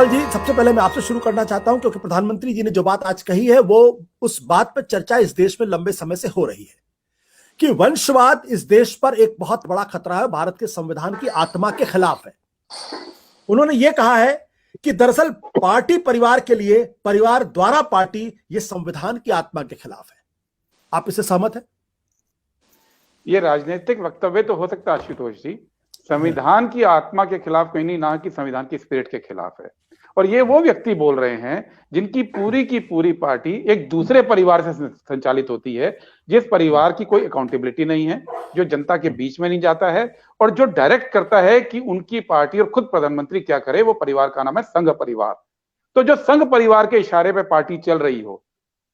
जी, सबसे पहले मैं आपसे शुरू करना चाहता हूं क्योंकि प्रधानमंत्री जी ने जो बात आज कही है वो उस बात पर चर्चा इस देश में लंबे समय से हो रही है कि वंशवाद इस देश पर एक बहुत बड़ा खतरा है, भारत के संविधान की आत्मा के खिलाफ है। उन्होंने ये कहा है कि दरअसल पार्टी परिवार के लिए, परिवार द्वारा पार्टी, ये संविधान की आत्मा के खिलाफ है। आप इससे सहमत हैं? ये राजनीतिक वक्तव्य तो हो सकता है आशुतोष जी, संविधान की आत्मा के खिलाफ कहीं नहीं, ना कि संविधान की स्पिरिट के खिलाफ है। और ये वो व्यक्ति बोल रहे हैं जिनकी पूरी की पूरी पार्टी एक दूसरे परिवार से संचालित होती है, जिस परिवार की कोई अकाउंटेबिलिटी नहीं है, जो जनता के बीच में नहीं जाता है और जो डायरेक्ट करता है कि उनकी पार्टी और खुद प्रधानमंत्री क्या करे। वो परिवार का नाम है संघ परिवार। तो जो संघ परिवार के इशारे पर पार्टी चल रही हो,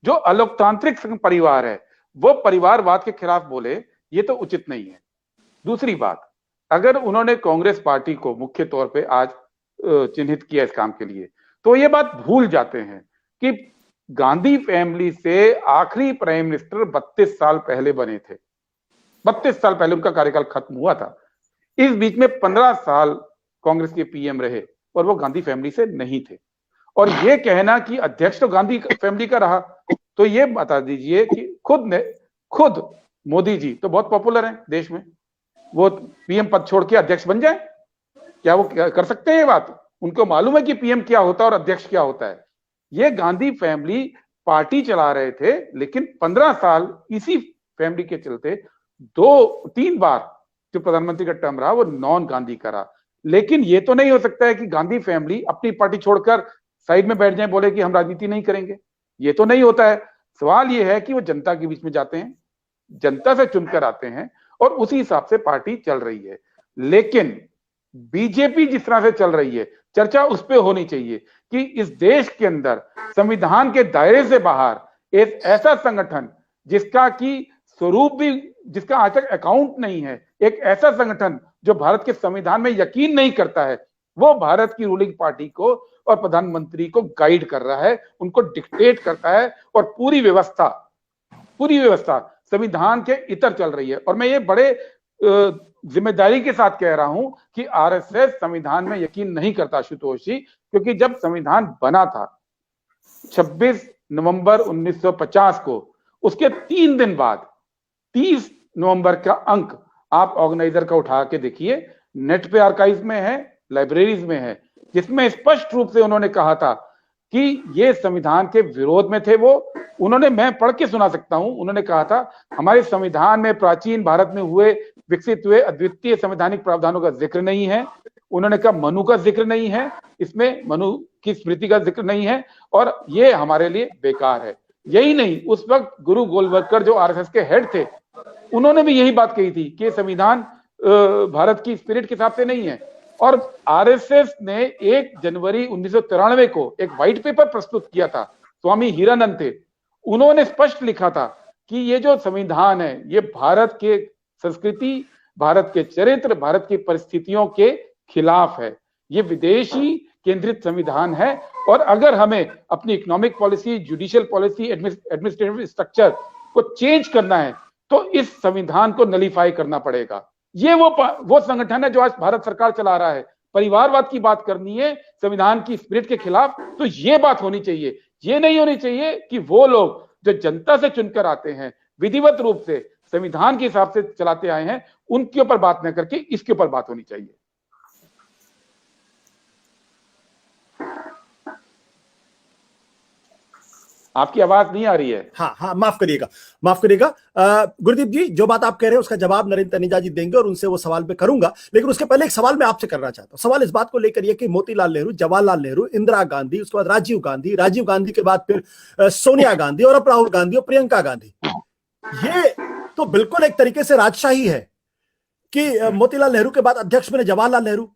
जो अलोकतांत्रिक संघ परिवार है, वो परिवारवाद के खिलाफ बोले, ये तो उचित नहीं है। दूसरी बात, अगर उन्होंने कांग्रेस पार्टी को मुख्य तौर पे आज चिन्हित किया इस काम के लिए, तो ये बात भूल जाते हैं कि गांधी फैमिली से आखिरी प्राइम मिनिस्टर 32 साल पहले बने थे। 32 साल पहले उनका कार्यकाल खत्म हुआ था। इस बीच में 15 साल कांग्रेस के पीएम रहे और वो गांधी फैमिली से नहीं थे। और ये कहना कि अध्यक्ष तो गांधी फैमिली का रहा, तो ये बता दीजिए कि खुद मोदी जी तो बहुत पॉपुलर हैं देश में, वो पीएम पद छोड़ के अध्यक्ष बन जाए? क्या वो कर सकते हैं ये बात? उनको मालूम है कि पीएम क्या होता है और अध्यक्ष क्या होता है। ये गांधी फैमिली पार्टी चला रहे थे, लेकिन 15 साल इसी फैमिली के चलते 2-3 बार जो प्रधानमंत्री का टर्म रहा वो नॉन गांधी का रहा। लेकिन ये तो नहीं हो सकता है कि गांधी फैमिली अपनी पार्टी छोड़कर साइड में बैठ जाए, बोले कि हम राजनीति नहीं करेंगे। ये तो नहीं होता है। सवाल ये है कि वो जनता के बीच में जाते हैं, जनता से चुनकर आते हैं और उसी हिसाब से पार्टी चल रही है। लेकिन बीजेपी जिस तरह से चल रही है, चर्चा उस पर होनी चाहिए कि इस देश के अंदर संविधान के दायरे से बाहर एक ऐसा संगठन जिसका की स्वरूप भी, जिसका आज तक अकाउंट नहीं है, एक ऐसा संगठन जो भारत के संविधान में यकीन नहीं करता है, वो भारत की रूलिंग पार्टी को और प्रधानमंत्री को गाइड कर रहा है, उनको डिक्टेट करता है और पूरी व्यवस्था संविधान के इतर चल रही है। और मैं ये बड़े जिम्मेदारी के साथ कह रहा हूं कि आरएसएस संविधान में यकीन नहीं करता आशुतोष जी, क्योंकि जब संविधान बना था 26 नवंबर 1950 को, उसके 3 दिन बाद 30 नवंबर का अंक आप ऑर्गेनाइजर का उठा के देखिए, नेट पे आर्काइव में है, लाइब्रेरीज में है, जिसमें स्पष्ट रूप से उन्होंने कहा था कि ये संविधान के विरोध में थे। वो उन्होंने, मैं पढ़ के सुना सकता हूं, उन्होंने कहा था हमारे संविधान में प्राचीन भारत में विकसित हुए अद्वितीय संवैधानिक प्रावधानों का जिक्र नहीं है। उन्होंने कहा मनु का जिक्र नहीं है, इसमें मनु की स्मृति का जिक्र नहीं है और ये हमारे लिए बेकार है। यही नहीं, उस वक्त गुरु गोलवलकर जो आरएसएस के हेड थे, उन्होंने भी यही बात कही थी कि संविधान भारत की स्पिरिट के हिसाब से नहीं है। और आरएसएस ने 1 जनवरी 1993 को एक व्हाइट पेपर प्रस्तुत किया था, स्वामी हीरानंद थे, उन्होंने स्पष्ट लिखा था कि ये जो संविधान है ये भारत के संस्कृति, भारत के चरित्र, भारत की परिस्थितियों के खिलाफ है। ये विदेशी केंद्रित संविधान है और अगर हमें अपनी economic policy, judicial policy, administrative structure को चेंज करना है तो इस संविधान को नलीफाई करना पड़ेगा। ये वो संगठन है जो आज भारत सरकार चला रहा है। परिवारवाद की बात करनी है संविधान की स्पिरिट के खिलाफ, तो ये बात होनी चाहिए। ये नहीं होनी चाहिए कि वो लोग जो जनता से चुनकर आते हैं, विधिवत रूप से संविधान के हिसाब से चलाते आए हैं, उनके ऊपर बात न करके इसके ऊपर बात होनी चाहिए। आपकी आवाज नहीं आ रही है। हाँ, माफ करिएगा। गुरदीप जी, जो बात आप कह रहे हैं उसका जवाब नरेंद्र तनेजा जी देंगे और उनसे वो सवाल पे करूंगा, लेकिन उसके पहले एक सवाल मैं आपसे करना चाहता हूं। सवाल इस बात को लेकर ये कि मोतीलाल नेहरू, जवाहरलाल नेहरू, इंदिरा गांधी, उसके बाद राजीव गांधी के बाद फिर सोनिया गांधी और अब राहुल गांधी और प्रियंका गांधी, ये तो बिल्कुल एक तरीके से राजशाही है कि मोतीलाल नेहरू के बाद अध्यक्ष बने जवाहरलाल नेहरू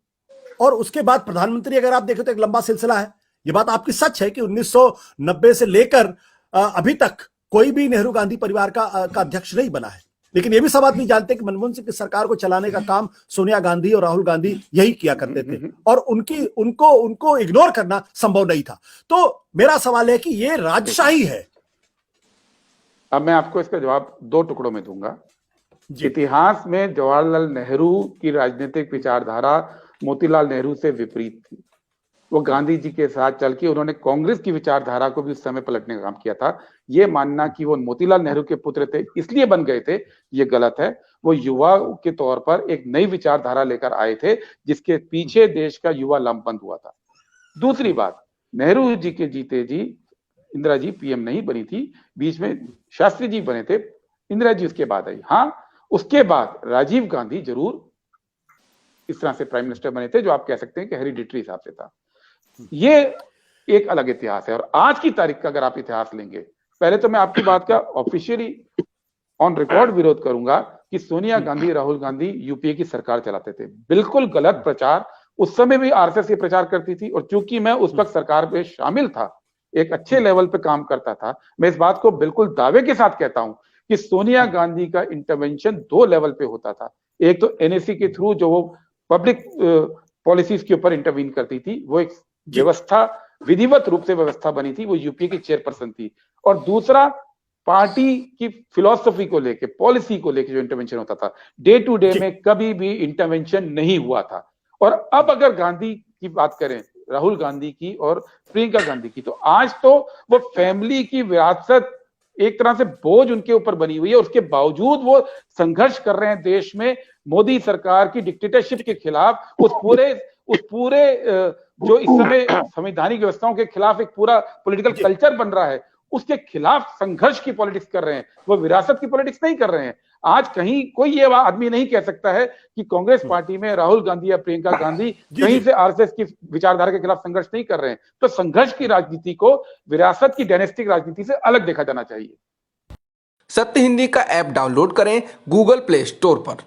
और उसके बाद प्रधानमंत्री। अगर आप देखें तो एक लंबा सिलसिला है। ये बात आपकी सच है कि 1990 से लेकर अभी तक कोई भी नेहरू गांधी परिवार का अध्यक्ष नहीं बना है, लेकिन ये भी सब आदमी जानते हैं कि मनमोहन सिंह की सरकार को चलाने का काम सोनिया गांधी और राहुल गांधी यही किया करते थे और उनको इग्नोर करना संभव नहीं था। तो मेरा सवाल है कि ये राजशाही है। अब मैं आपको इसका जवाब 2 टुकड़ों में दूंगा। इतिहास में जवाहरलाल नेहरू की राजनीतिक विचारधारा मोतीलाल नेहरू से विपरीत थी। वो गांधी जी के साथ चल के उन्होंने कांग्रेस की विचारधारा को भी उस समय पलटने का काम किया था। ये मानना कि वो मोतीलाल नेहरू के पुत्र थे इसलिए बन गए थे, ये गलत है। वो युवा के तौर पर एक नई विचारधारा लेकर आए थे जिसके पीछे देश का युवा लामबंद हुआ था। दूसरी बात, नेहरू जी के जीते जी इंदिरा जी पीएम नहीं बनी थी, बीच में शास्त्री जी बने थे, इंदिरा जी उसके बाद आई। हाँ, उसके बाद राजीव गांधी जरूर इस तरह से प्राइम मिनिस्टर बने थे जो आप कह सकते हैं कि हेरिडिटरी हिसाब से था। ये एक अलग इतिहास है। और आज की तारीख का अगर आप इतिहास लेंगे, पहले तो मैं आपकी बात का ऑफिशियली ऑन रिकॉर्ड विरोध करूंगा कि सोनिया गांधी, राहुल गांधी यूपीए की सरकार चलाते थे। बिल्कुल गलत प्रचार। उस समय भी आरएसएस ये प्रचार करती थी, और चूंकि मैं उस वक्त सरकार में शामिल था, एक अच्छे लेवल पे काम करता था, मैं इस बात को बिल्कुल दावे के साथ कहता हूं कि सोनिया गांधी का इंटरवेंशन 2 लेवल पे होता था। एक तो एनएसी के थ्रू जो वो पब्लिक पॉलिसीज के ऊपर इंटरवीन करती थी, वो एक व्यवस्था, विधिवत रूप से व्यवस्था बनी थी, वो यूपीए की चेयरपर्सन थी। और दूसरा, पार्टी की फिलॉसफी को लेके, पॉलिसी को लेके जो इंटरवेंशन होता था, डे टू डे में कभी भी इंटरवेंशन नहीं हुआ था। और अब अगर गांधी की बात करें, राहुल गांधी की और प्रियंका गांधी की, तो आज तो वो फैमिली की विरासत एक तरह से बोझ उनके ऊपर बनी हुई है। उसके बावजूद वो संघर्ष कर रहे हैं देश में मोदी सरकार की डिक्टेटरशिप के खिलाफ। उस पूरे जो इस समय संवैधानिक व्यवस्थाओं के खिलाफ एक पूरा पॉलिटिकल कल्चर बन रहा है, उसके खिलाफ संघर्ष की पॉलिटिक्स कर रहे हैं। वो विरासत की पॉलिटिक्स नहीं कर रहे हैं। आज कहीं कोई ये आदमी नहीं कह सकता है कि कांग्रेस पार्टी में राहुल गांधी या प्रियंका गांधी कहीं से आरएसएस की विचारधारा के खिलाफ संघर्ष नहीं कर रहे हैं। तो संघर्ष की राजनीति को विरासत की डायनेस्टिक राजनीति से अलग देखा जाना चाहिए। सत्य हिंदी का ऐप डाउनलोड करें गूगल प्ले स्टोर पर।